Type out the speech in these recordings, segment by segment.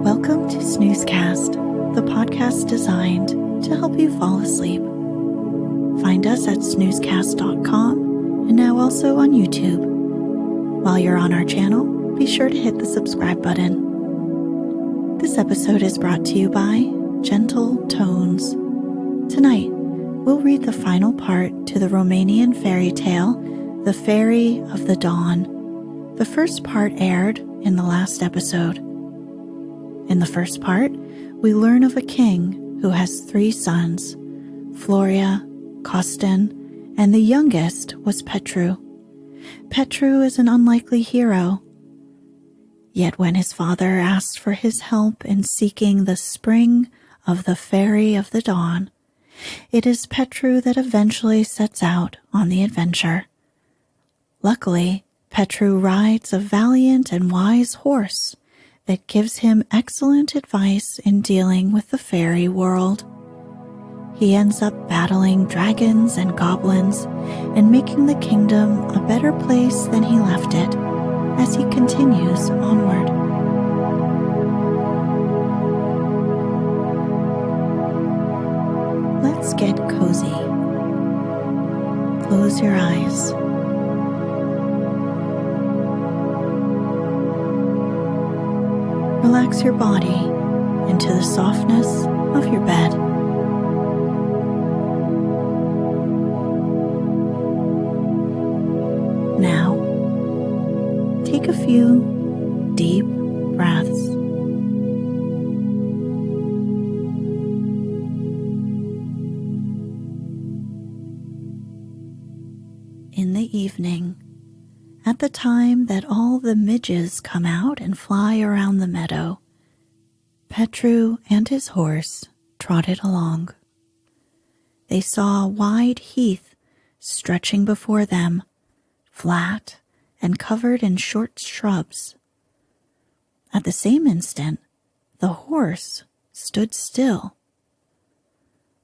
Welcome to Snoozecast, the podcast designed to help you fall asleep. Find us at snoozecast.com and now also on YouTube. While you're on our channel, be sure to hit the subscribe button. This episode is brought to you by Gentle Tones. Tonight, we'll read the final part to the Romanian fairy tale, The Fairy of the Dawn. The first part aired in the last episode. In the first part, we learn of a king who has 3 sons, Florea, Costan, and the youngest was Petru. Petru is an unlikely hero. Yet when his father asked for his help in seeking the spring of the Fairy of the Dawn, it is Petru that eventually sets out on the adventure. Luckily, Petru rides a valiant and wise horse that gives him excellent advice in dealing with the fairy world. He ends up battling dragons and goblins and making the kingdom a better place than he left it as he continues onward. Let's get cozy. Close your eyes. Relax your body into the softness of your bed. Now, take a few deep breaths. In the evening, at the time that all the midges come out and fly around the meadow, Petru and his horse trotted along. They saw a wide heath stretching before them, flat and covered in short shrubs. At the same instant, the horse stood still.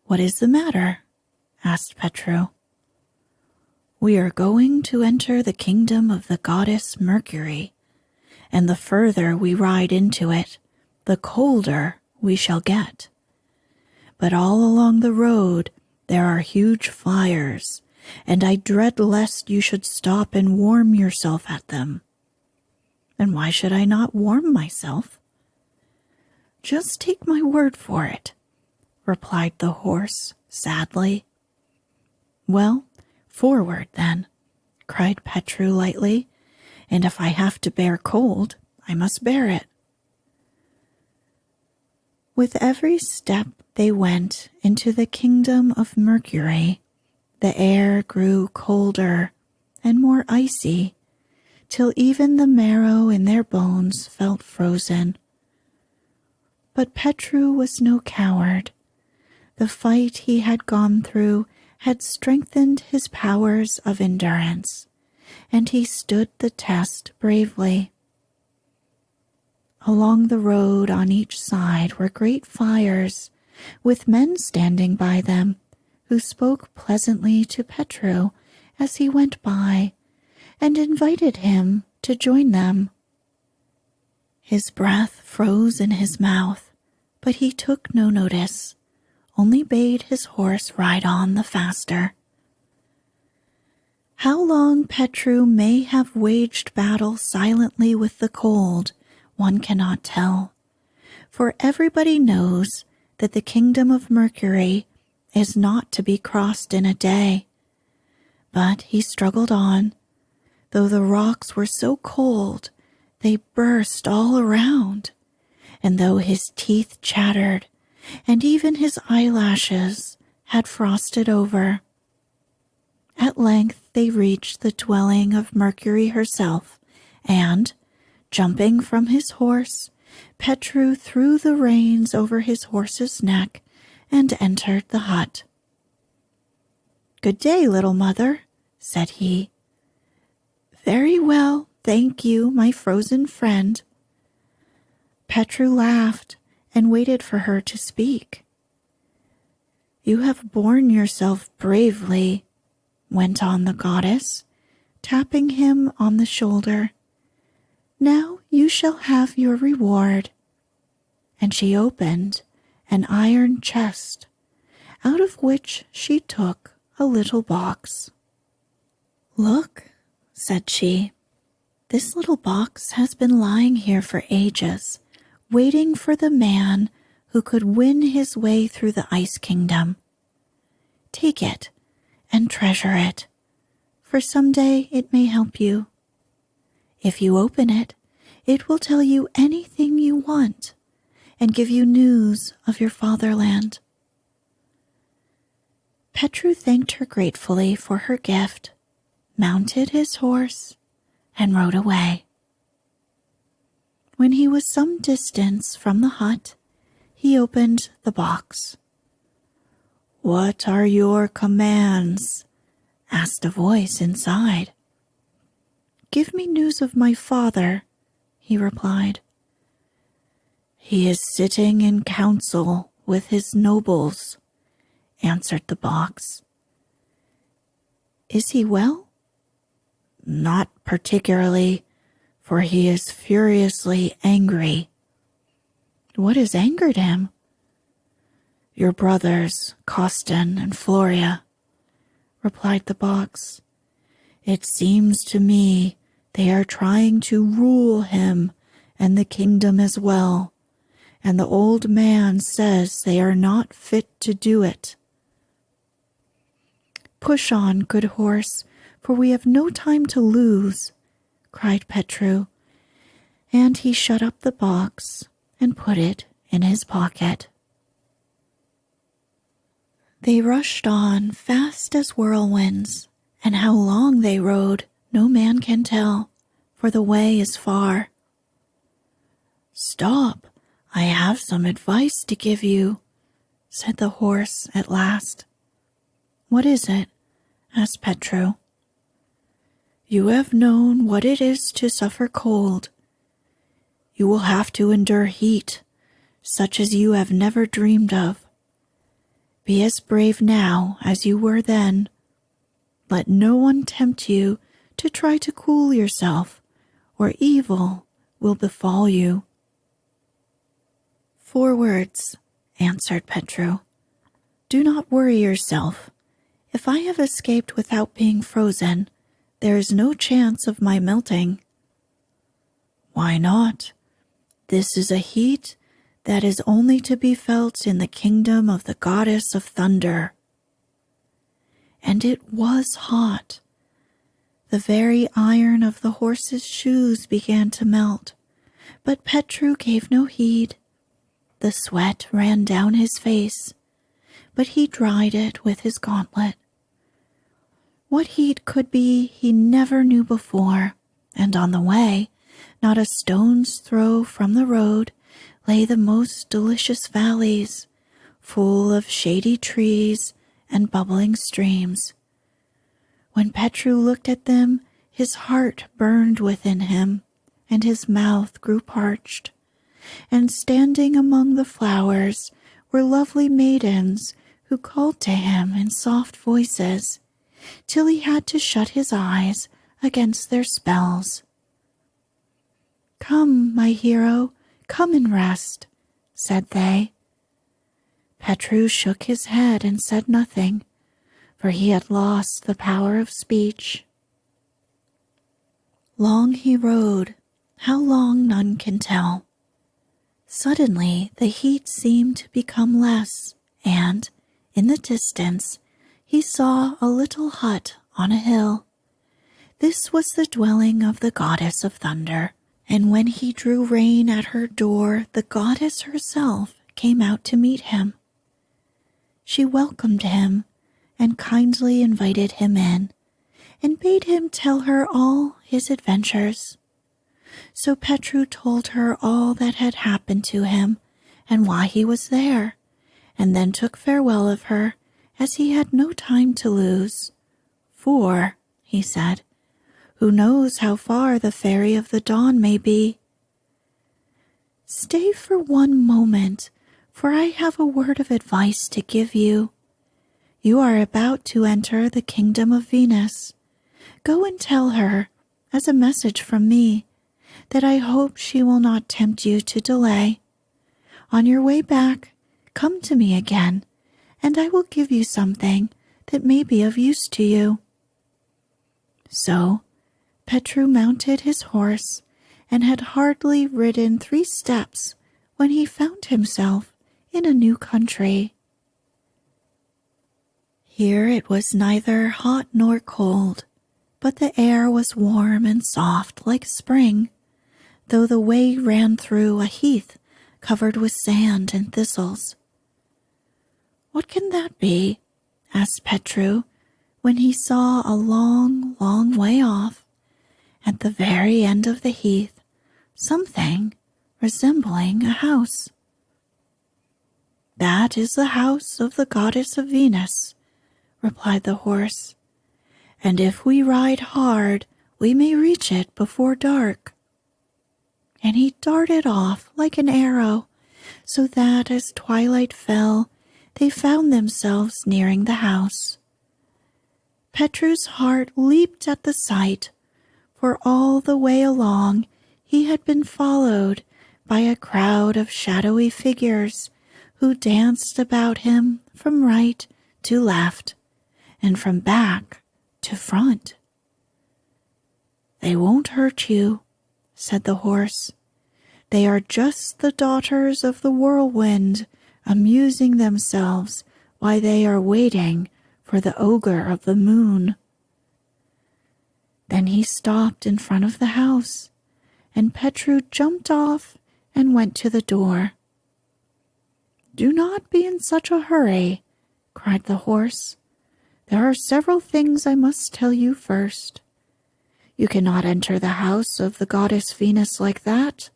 "What is the matter?" asked Petru. "We are going to enter the kingdom of the goddess Mercury, and the further we ride into it, the colder we shall get. But all along the road there are huge fires, and I dread lest you should stop and warm yourself at them." "And why should I not warm myself?" "Just take my word for it," replied the horse sadly. "Well, forward, then," cried Petru lightly, "and if I have to bear cold, I must bear it." With every step they went into the kingdom of Mercury, the air grew colder and more icy, till even the marrow in their bones felt frozen. But Petru was no coward. The fight he had gone through had strengthened his powers of endurance, and he stood the test bravely. Along the road on each side were great fires, with men standing by them, who spoke pleasantly to Petru as he went by, and invited him to join them. His breath froze in his mouth, but he took no notice, only bade his horse ride on the faster. How long Petru may have waged battle silently with the cold, one cannot tell, for everybody knows that the kingdom of Mercury is not to be crossed in a day. But he struggled on, though the rocks were so cold they burst all around, and though his teeth chattered, and even his eyelashes had frosted over. At length they reached the dwelling of Mercury herself, and, jumping from his horse, Petru threw the reins over his horse's neck and entered the hut. "Good day, little mother," said he. "Very well, thank you, my frozen friend." Petru laughed and waited for her to speak. "You have borne yourself bravely," went on the goddess, tapping him on the shoulder. "Now you shall have your reward." and she opened an iron chest, out of which she took a little box. "Look," said she, "this little box has been lying here for ages, waiting for the man who could win his way through the Ice Kingdom. Take it and treasure it, for someday it may help you. If you open it, it will tell you anything you want and give you news of your fatherland." Petru thanked her gratefully for her gift, mounted his horse, and rode away. When he was some distance from the hut, he opened the box. "What are your commands?" asked a voice inside. "Give me news of my father," he replied. "He is sitting in council with his nobles," answered the box. "Is he well?" "Not particularly, for he is furiously angry." "What has angered him?" "Your brothers, Costan and Florea," replied the box. "It seems to me they are trying to rule him and the kingdom as well, and the old man says they are not fit to do it." "Push on, good horse, for we have no time to lose," cried Petru, and he shut up the box and put it in his pocket. They rushed on fast as whirlwinds, and how long they rode no man can tell, for the way is far. "Stop, I have some advice to give you," said the horse at last. "What is it?" asked Petru. "You have known what it is to suffer cold. You will have to endure heat, such as you have never dreamed of. Be as brave now as you were then. Let no one tempt you to try to cool yourself, or evil will befall you." "4 words," answered Petru. "Do not worry yourself. If I have escaped without being frozen, there is no chance of my melting." "Why not? This is a heat that is only to be felt in the kingdom of the goddess of thunder." And it was hot. The very iron of the horse's shoes began to melt, but Petru gave no heed. The sweat ran down his face, but he dried it with his gauntlet. What heat could be he never knew before, and on the way, not a stone's throw from the road, lay the most delicious valleys, full of shady trees and bubbling streams. When Petru looked at them, his heart burned within him, and his mouth grew parched. And standing among the flowers were lovely maidens who called to him in soft voices, till he had to shut his eyes against their spells. "Come, my hero, come and rest," said they. Petru shook his head and said nothing, for he had lost the power of speech. Long he rode, how long none can tell. Suddenly the heat seemed to become less, and, in the distance, he saw a little hut on a hill. This was the dwelling of the goddess of thunder, and when he drew rein at her door, the goddess herself came out to meet him. She welcomed him and kindly invited him in, and bade him tell her all his adventures. So Petru told her all that had happened to him and why he was there, and then took farewell of her, as he had no time to lose. "For," he said, "who knows how far the Fairy of the Dawn may be?" "Stay for one moment, for I have a word of advice to give you. You are about to enter the kingdom of Venus. Go and tell her, as a message from me, that I hope she will not tempt you to delay. On your way back, come to me again, and I will give you something that may be of use to you." So Petru mounted his horse and had hardly ridden 3 steps when he found himself in a new country. Here it was neither hot nor cold, but the air was warm and soft like spring, though the way ran through a heath covered with sand and thistles. "What can that be?" asked Petru, when he saw a long, long way off, at the very end of the heath, something resembling a house. "That is the house of the goddess of Venus," replied the horse, "and if we ride hard, we may reach it before dark." And he darted off like an arrow, so that as twilight fell, they found themselves nearing the house. Petru's heart leaped at the sight, for all the way along he had been followed by a crowd of shadowy figures who danced about him from right to left and from back to front. "They won't hurt you," said the horse. "They are just the daughters of the whirlwind, amusing themselves while they are waiting for the ogre of the moon." Then he stopped in front of the house, and Petru jumped off and went to the door. "Do not be in such a hurry," cried the horse. "There are several things I must tell you first. You cannot enter the house of the goddess Venus like that.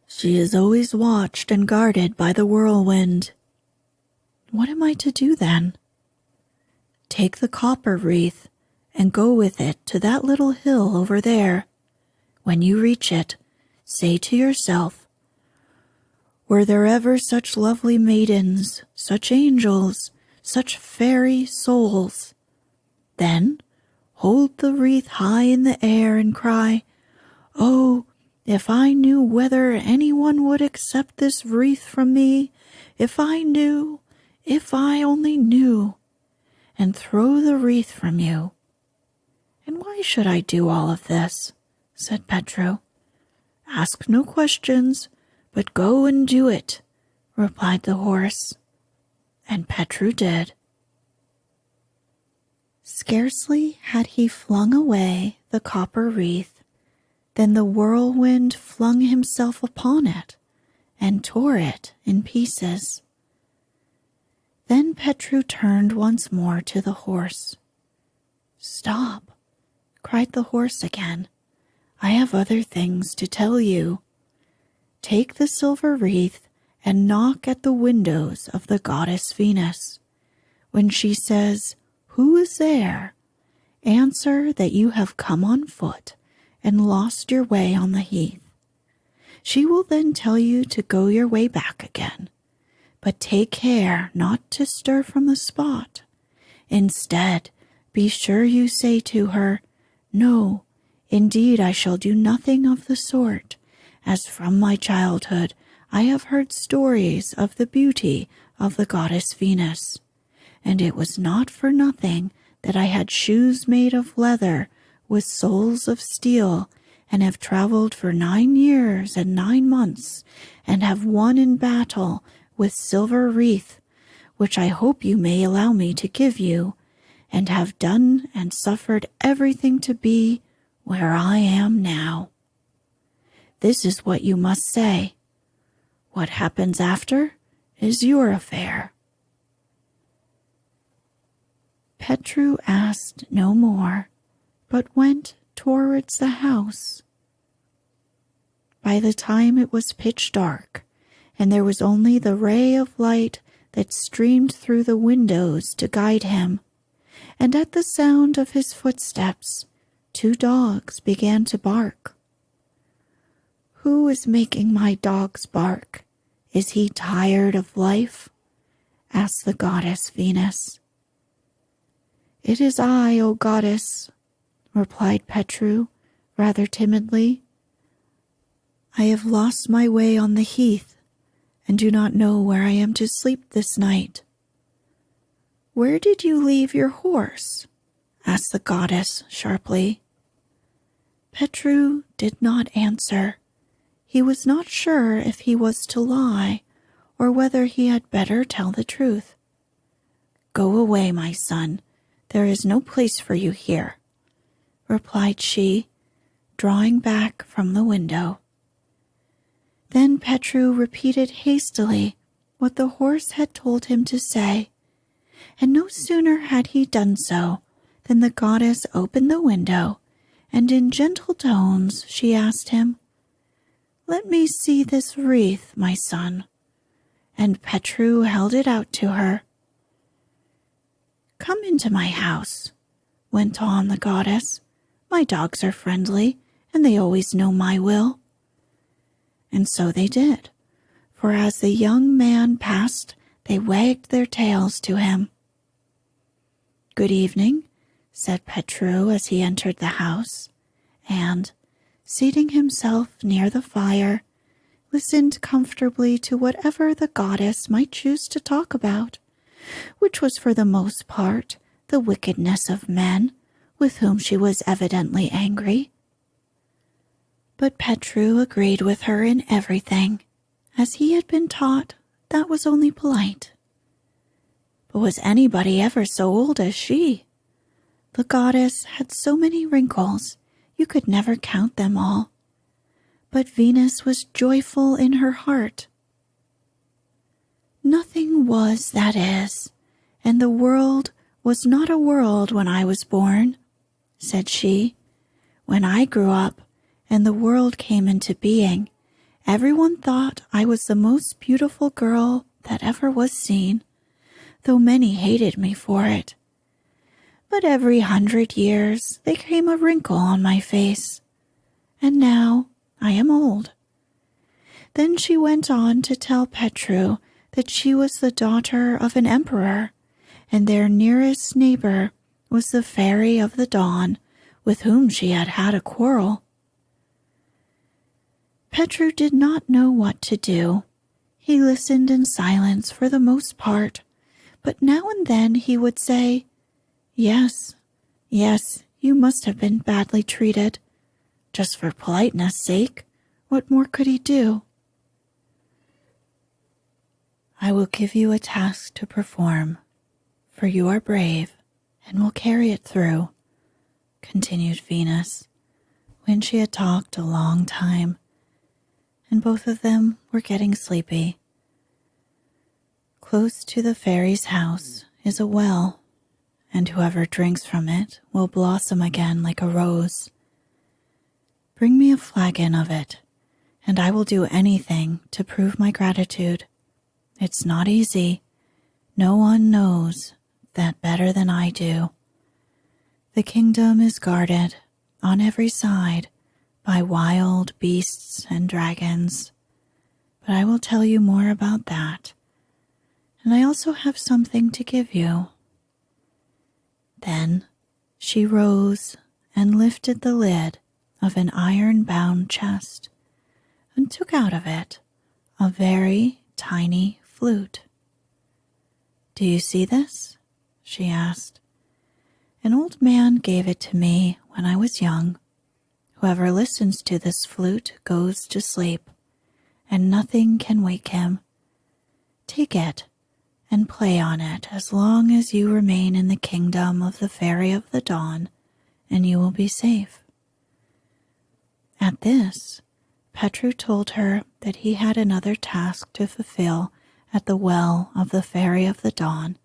She is always watched and guarded by the whirlwind." "What am I to do then?" "Take the copper wreath and go with it to that little hill over there. When you reach it, say to yourself, 'Were there ever such lovely maidens, such angels, such fairy souls?' Then hold the wreath high in the air and cry, 'Oh, if I knew whether anyone would accept this wreath from me, if I knew, if I only knew,' and throw the wreath from you." "And why should I do all of this?" said Petru. "Ask no questions, but go and do it," replied the horse. And Petru did. Scarcely had he flung away the copper wreath than the whirlwind flung himself upon it and tore it in pieces. Then Petru turned once more to the horse. "Stop," cried the horse again. "I have other things to tell you. Take the silver wreath and knock at the windows of the goddess Venus. When she says, 'Who is there?' answer that you have come on foot and lost your way on the heath. She will then tell you to go your way back again, but take care not to stir from the spot. Instead, be sure you say to her, 'No, indeed I shall do nothing of the sort, as from my childhood I have heard stories of the beauty of the goddess Venus, and it was not for nothing that I had shoes made of leather with soles of steel, and have traveled for 9 years and 9 months, and have won in battle with silver wreath, which I hope you may allow me to give you, and have done and suffered everything to be where I am now. This is what you must say. What happens after is your affair." Petru asked no more, but went towards the house. By the time it was pitch dark, and there was only the ray of light that streamed through the windows to guide him, and at the sound of his footsteps, 2 dogs began to bark. "Who is making my dogs bark? Is he tired of life?" asked the goddess Venus. "It is I, O goddess," replied Petru, rather timidly. "I have lost my way on the heath, and do not know where I am to sleep this night." "Where did you leave your horse?" asked the goddess sharply. Petru did not answer. He was not sure if he was to lie or whether he had better tell the truth. "Go away, my son. There is no place for you here," replied she, drawing back from the window. Then Petru repeated hastily what the horse had told him to say, and no sooner had he done so than the goddess opened the window, and in gentle tones she asked him, "Let me see this wreath, my son." And Petru held it out to her. "Come into my house," went on the goddess. "My dogs are friendly, and they always know my will." And so they did, for as the young man passed, they wagged their tails to him. "Good evening," said Petru as he entered the house, and, seating himself near the fire, listened comfortably to whatever the goddess might choose to talk about, which was for the most part the wickedness of men, with whom she was evidently angry. But Petru agreed with her in everything, as he had been taught that was only polite. But was anybody ever so old as she? The goddess had so many wrinkles, you could never count them all. But Venus was joyful in her heart. "Nothing was that is, and the world was not a world when I was born," said she. "When I grew up and the world came into being, everyone thought I was the most beautiful girl that ever was seen, though many hated me for it. But every 100 years there came a wrinkle on my face, and now I am old." Then she went on to tell Petru that she was the daughter of an emperor, and their nearest neighbor was the fairy of the dawn, with whom she had had a quarrel. Petru did not know what to do. He listened in silence for the most part, but now and then he would say, Yes, you must have been badly treated. Just for politeness' sake, what more could he do?" "I will give you a task to perform, for you are brave and will carry it through," continued Venus, when she had talked a long time, and both of them were getting sleepy. "Close to the fairy's house is a well, and whoever drinks from it will blossom again like a rose. Bring me a flagon of it, and I will do anything to prove my gratitude. It's not easy. No one knows that better than I do. The kingdom is guarded on every side by wild beasts and dragons, but I will tell you more about that, and I also have something to give you." Then she rose and lifted the lid of an iron-bound chest and took out of it a very tiny flute. "Do you see this?" she asked. "An old man gave it to me when I was young. Whoever listens to this flute goes to sleep, and nothing can wake him. Take it and play on it as long as you remain in the kingdom of the Fairy of the Dawn, and you will be safe." At this, Petru told her that he had another task to fulfill at the well of the Fairy of the Dawn,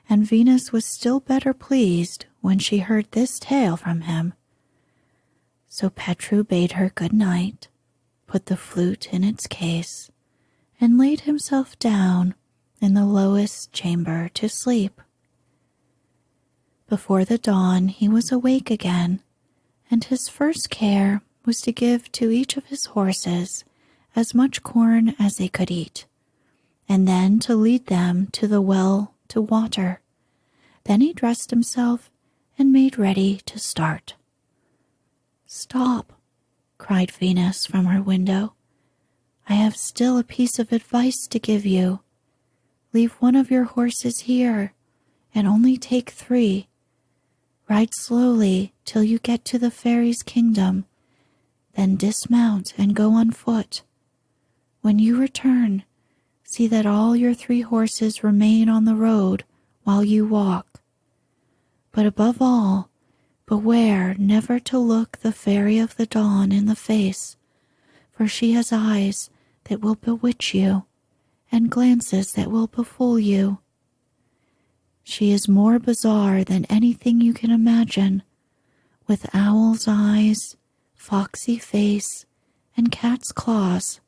and Venus was still better pleased when she heard this tale from him. So Petru bade her good night, put the flute in its case, and laid himself down in the lowest chamber to sleep. Before the dawn he was awake again, and his first care was to give to each of his horses as much corn as they could eat, and then to lead them to the well to water. Then he dressed himself and made ready to start. "Stop," cried Venus from her window. I have still a piece of advice to give you. Leave one of your horses here, and only take 3. Ride slowly till you get to the fairy's kingdom, then dismount and go on foot. When you return, see that all your 3 horses remain on the road while you walk. But above all, beware never to look the Fairy of the Dawn in the face, for she has eyes that will bewitch you and glances that will befool you. She is more bizarre than anything you can imagine, with owl's eyes, foxy face, and cat's claws.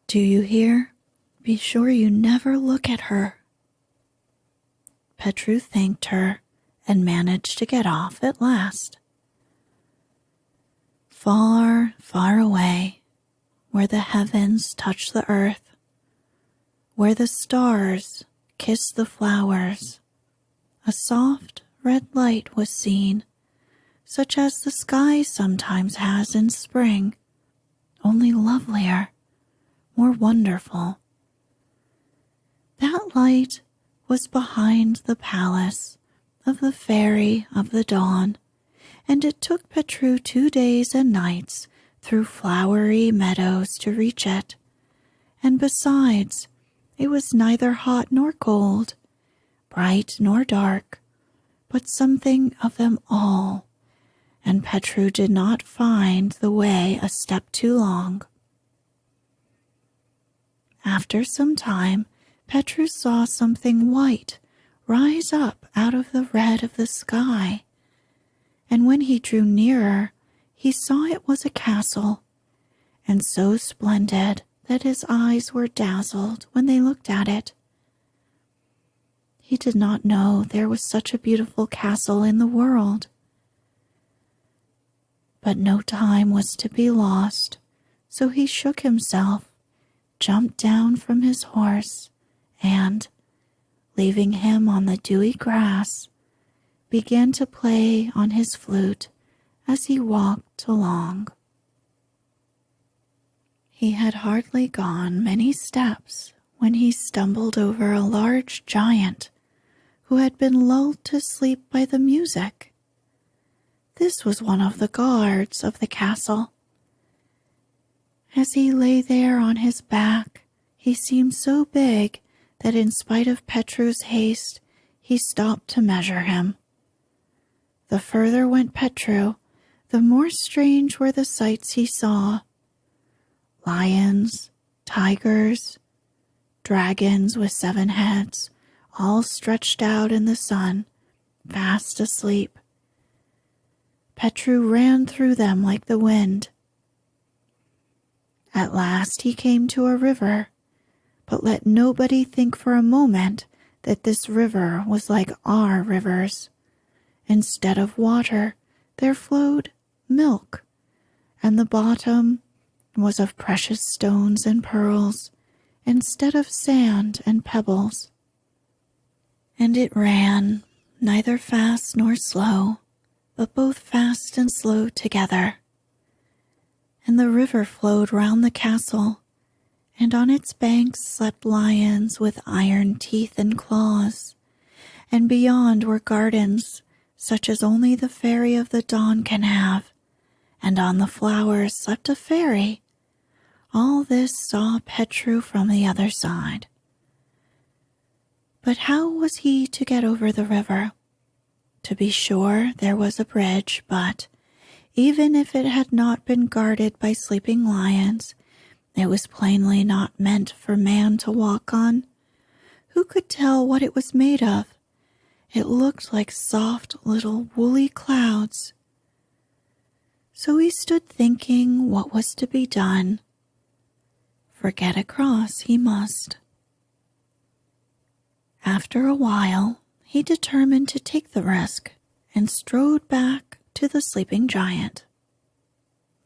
Do you hear? Be sure you never look at her." Petru thanked her and managed to get off at last. Far, far away, where the heavens touch the earth, where the stars kiss the flowers, a soft red light was seen, such as the sky sometimes has in spring, only lovelier, more wonderful. That light was behind the palace of the Fairy of the Dawn, and it took Petru 2 days and nights through flowery meadows to reach it. And besides, it was neither hot nor cold, bright nor dark, but something of them all, and Petru did not find the way a step too long. After some time, Petru saw something white rise up out of the red of the sky, and when he drew nearer, he saw it was a castle, and so splendid that his eyes were dazzled when they looked at it. He did not know there was such a beautiful castle in the world. But no time was to be lost, so he shook himself, jumped down from his horse, and, leaving him on the dewy grass, began to play on his flute as he walked along. He had hardly gone many steps when he stumbled over a large giant who had been lulled to sleep by the music. This was one of the guards of the castle. As he lay there on his back, he seemed so big that in spite of Petru's haste, he stopped to measure him. The further went Petru, the more strange were the sights he saw. Lions, tigers, dragons with 7 heads, all stretched out in the sun, fast asleep. Petru ran through them like the wind. At last he came to a river, but let nobody think for a moment that this river was like our rivers. Instead of water, there flowed milk, and the bottom was of precious stones and pearls, instead of sand and pebbles. And it ran, neither fast nor slow, but both fast and slow together. And the river flowed round the castle, and on its banks slept lions with iron teeth and claws, and beyond were gardens such as only the Fairy of the Dawn can have, and on the flowers slept a fairy. All this saw Petru from the other side. But how was he to get over the river? To be sure, there was a bridge, but even if it had not been guarded by sleeping lions, it was plainly not meant for man to walk on. Who could tell what it was made of? It looked like soft little woolly clouds. So he stood thinking what was to be done. For get across he must. After a while, he determined to take the risk and strode back to the sleeping giant.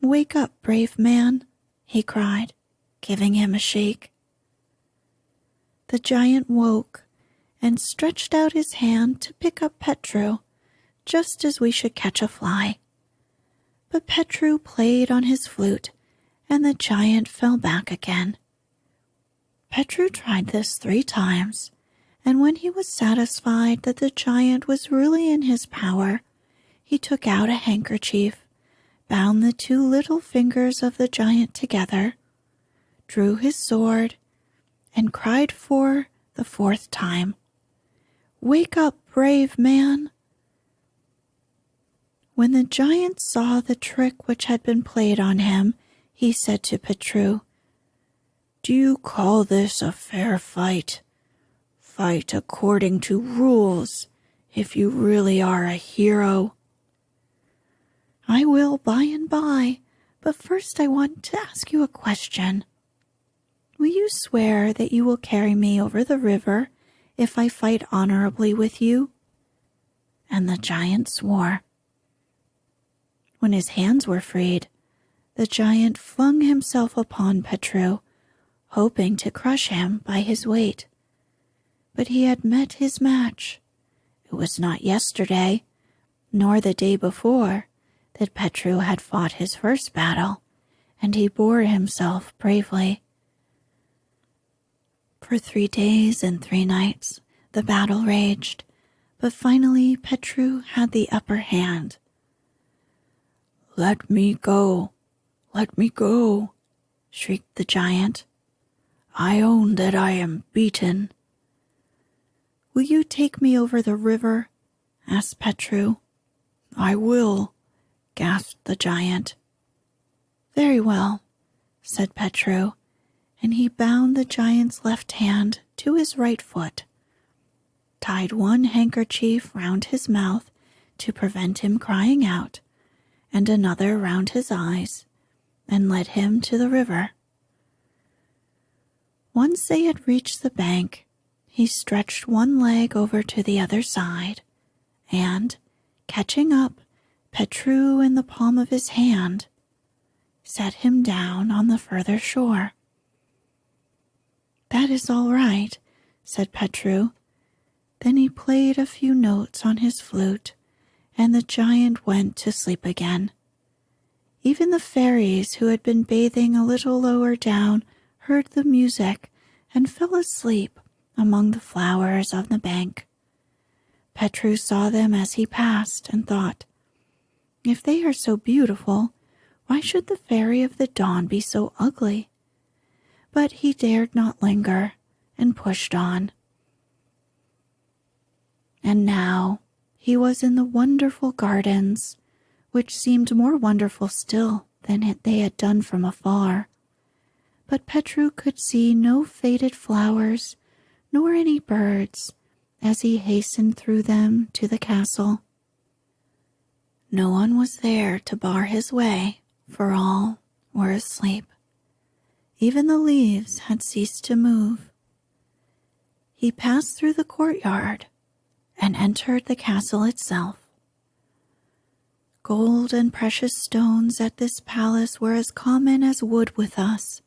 "Wake up, brave man," he cried, giving him a shake. The giant woke and stretched out his hand to pick up Petru, just as we should catch a fly. But Petru played on his flute and the giant fell back again. Petru tried this 3 times, and when he was satisfied that the giant was really in his power, he took out a handkerchief, bound the 2 little fingers of the giant together, drew his sword, and cried for the 4th time, "Wake up, brave man!" When the giant saw the trick which had been played on him, he said to Petru, "Do you call this a fair fight? Fight according to rules, if you really are a hero." "I will by and by, but first I want to ask you a question. Will you swear that you will carry me over the river if I fight honorably with you?" And the giant swore. When his hands were freed, the giant flung himself upon Petru, hoping to crush him by his weight. But he had met his match. It was not yesterday, nor the day before, that Petru had fought his first battle, and he bore himself bravely. For 3 days and 3 nights the battle raged, but finally Petru had the upper hand. "Let me go! Let me go!" shrieked the giant. "I own that I am beaten." "Will you take me over the river?" asked Petru. "I will," gasped the giant. "Very well," said Petru, and he bound the giant's left hand to his right foot, tied 1 handkerchief round his mouth to prevent him crying out, and another round his eyes, and led him to the river. Once they had reached the bank, he stretched 1 leg over to the other side, and, catching up Petru in the palm of his hand, set him down on the further shore. "That is all right," said Petru. Then he played a few notes on his flute, and the giant went to sleep again. Even the fairies who had been bathing a little lower down heard the music and fell asleep among the flowers on the bank. Petru saw them as he passed and thought, "If they are so beautiful, why should the fairy of the dawn be so ugly?" But he dared not linger and pushed on. And now he was in the wonderful gardens, which seemed more wonderful still than they had done from afar. But Petru could see no faded flowers, nor any birds, as he hastened through them to the castle. No one was there to bar his way, for all were asleep. Even the leaves had ceased to move. He passed through the courtyard and entered the castle itself. Gold and precious stones at this palace were as common as wood with us,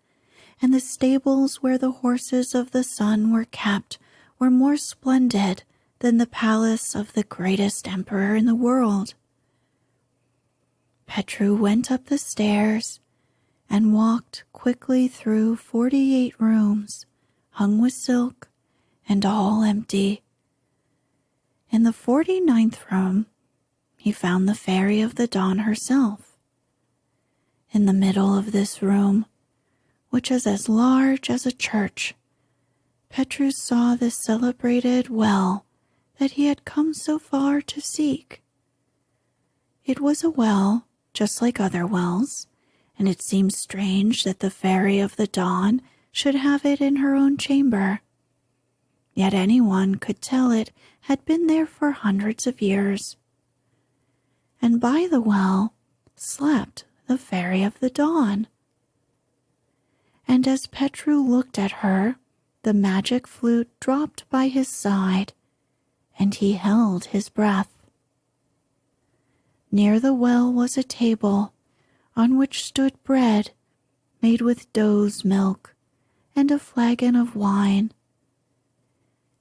and the stables where the horses of the sun were kept were more splendid than the palace of the greatest emperor in the world. Petru went up the stairs and walked quickly through 48 rooms, hung with silk and all empty. In the 49th room, he found the fairy of the dawn herself. In the middle of this room, which is as large as a church, Petru saw the celebrated well that he had come so far to seek. It was a well just like other wells, and it seemed strange that the fairy of the dawn should have it in her own chamber. Yet anyone could tell it had been there for hundreds of years. And by the well slept the fairy of the dawn. And as Petru looked at her, the magic flute dropped by his side, and he held his breath. Near the well was a table, on which stood bread made with doe's milk and a flagon of wine.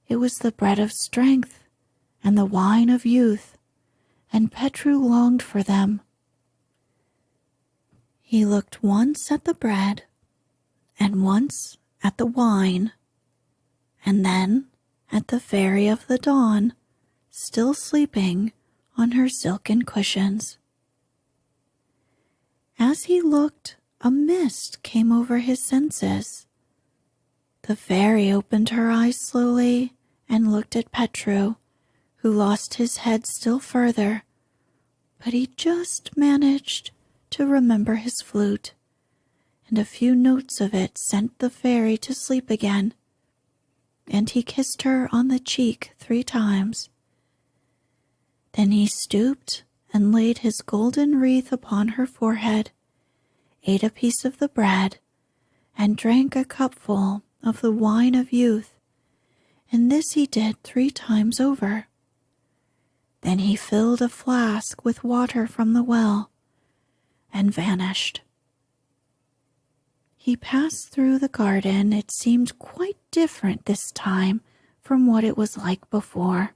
It was the bread of strength and the wine of youth, and Petru longed for them. He looked once at the bread, and once at the wine, and then at the fairy of the dawn, still sleeping on her silken cushions. As he looked, a mist came over his senses. The fairy opened her eyes slowly and looked at Petru, who lost his head still further, but he just managed to remember his flute, and a few notes of it sent the fairy to sleep again, and he kissed her on the cheek 3 times. Then he stooped and laid his golden wreath upon her forehead, ate a piece of the bread, and drank a cupful of the wine of youth, and this he did 3 times over. Then he filled a flask with water from the well and vanished. He passed through the garden. It seemed quite different this time from what it was like before.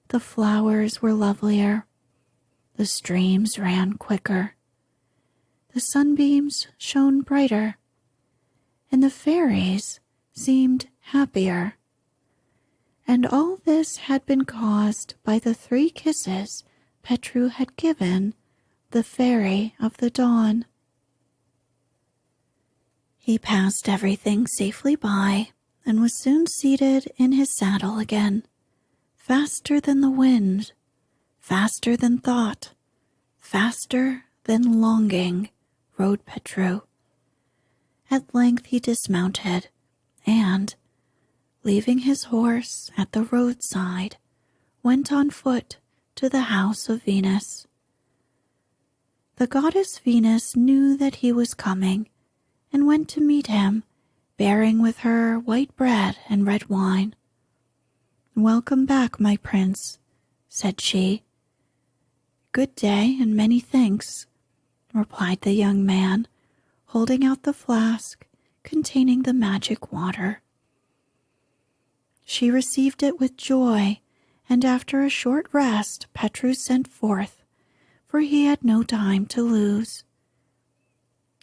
The flowers were lovelier. The streams ran quicker. The sunbeams shone brighter, and the fairies seemed happier. And all this had been caused by the 3 kisses Petru had given the fairy of the dawn. He passed everything safely by and was soon seated in his saddle again. Faster than the wind, faster than thought, faster than longing, rode Petru. At length he dismounted, and, leaving his horse at the roadside, went on foot to the house of Venus. The goddess Venus knew that he was coming, and went to meet him, bearing with her white bread and red wine. "Welcome back, my prince," said she. "Good day, and many thanks," replied the young man, holding out the flask containing the magic water. She received it with joy, and after a short rest Petru sent forth, for he had no time to lose.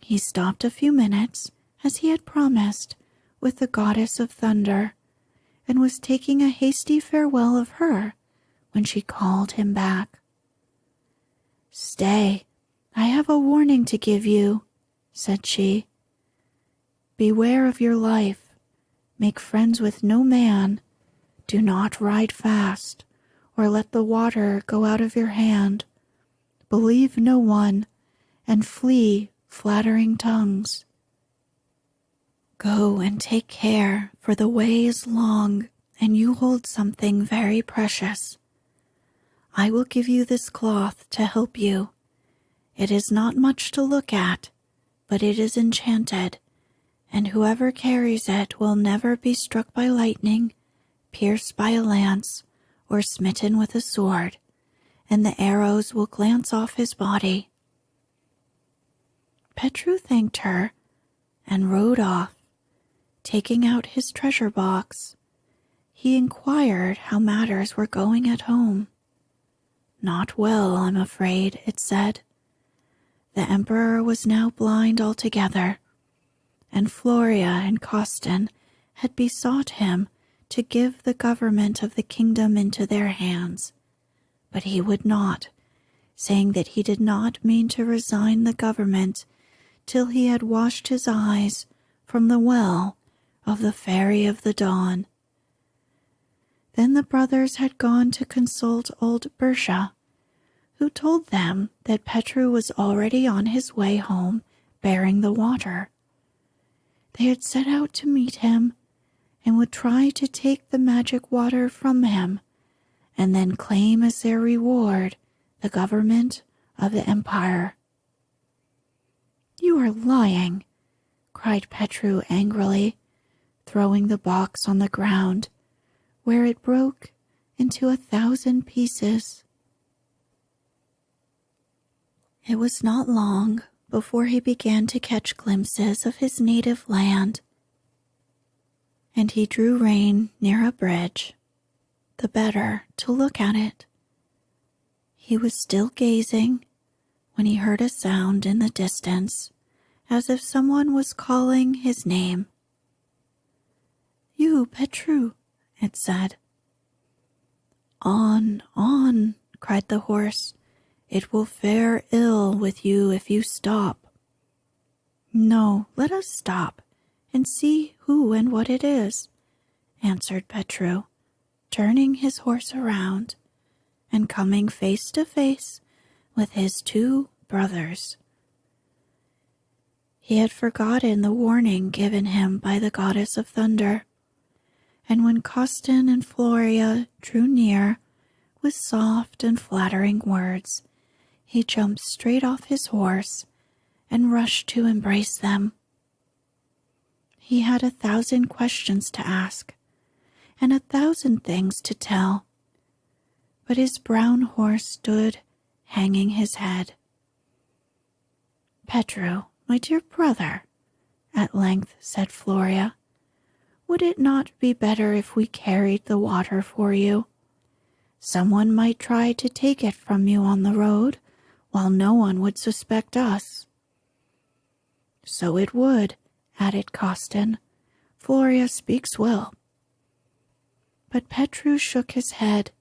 He stopped a few minutes, as he had promised, with the goddess of thunder, and was taking a hasty farewell of her when she called him back. "Stay, I have a warning to give you," said she. "Beware of your life. Make friends with no man. Do not ride fast, or let the water go out of your hand. Believe no one, and flee flattering tongues. Go and take care, for the way is long, and you hold something very precious. I will give you this cloth to help you. It is not much to look at, but it is enchanted, and whoever carries it will never be struck by lightning, pierced by a lance, or smitten with a sword, and the arrows will glance off his body." Petru thanked her and rode off. Taking out his treasure box, he inquired how matters were going at home. "Not well, I'm afraid," it said. The emperor was now blind altogether, and Florea and Costan had besought him to give the government of the kingdom into their hands, but he would not, saying that he did not mean to resign the government till he had washed his eyes from the well of the fairy of the dawn. Then the brothers had gone to consult old Bersha, who told them that Petru was already on his way home bearing the water. They had set out to meet him and would try to take the magic water from him and then claim as their reward the government of the empire. "You are lying," cried Petru angrily, throwing the box on the ground, where it broke into 1,000 pieces. It was not long before he began to catch glimpses of his native land, and he drew rein near a bridge, the better to look at it. He was still gazing when he heard a sound in the distance, as if someone was calling his name. "You, Petru," it said. On," cried the horse. "It will fare ill with you if you stop." "No, let us stop and see who and what it is," answered Petru, turning his horse around and coming face to face with his two brothers. He had forgotten the warning given him by the goddess of thunder, and when Costan and Florea drew near with soft and flattering words, he jumped straight off his horse and rushed to embrace them. He had 1,000 questions to ask and 1,000 things to tell, but his brown horse stood hanging his head. "Petru, my dear brother," at length said Florea, "would it not be better if we carried the water for you? Someone might try to take it from you on the road, while no one would suspect us." "So it would," added Costan. "Florea speaks well." But Petru shook his head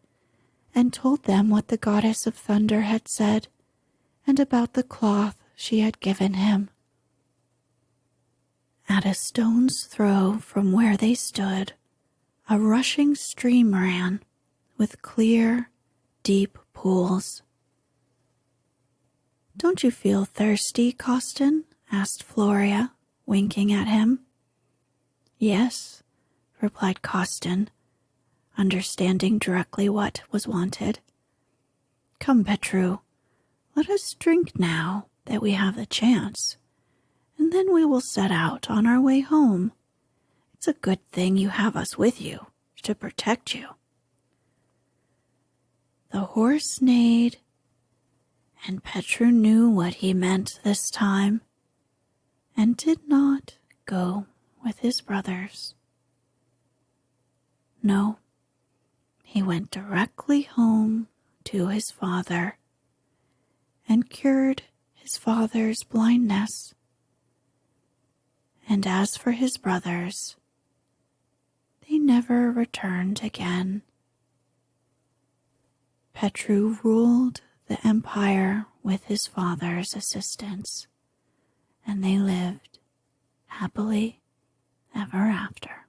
and told them what the goddess of thunder had said, and about the cloth she had given him. At a stone's throw from where they stood, a rushing stream ran, with clear, deep pools. "Don't you feel thirsty, Costan?" asked Florea, winking at him. "Yes," replied Costan, understanding directly what was wanted. "Come, Petru, let us drink now that we have the chance, and then we will set out on our way home. It's a good thing you have us with you to protect you." The horse neighed, and Petru knew what he meant this time, and did not go with his brothers. No, he went directly home to his father and cured his father's blindness. And as for his brothers, they never returned again. Petru ruled the empire with his father's assistance, and they lived happily ever after.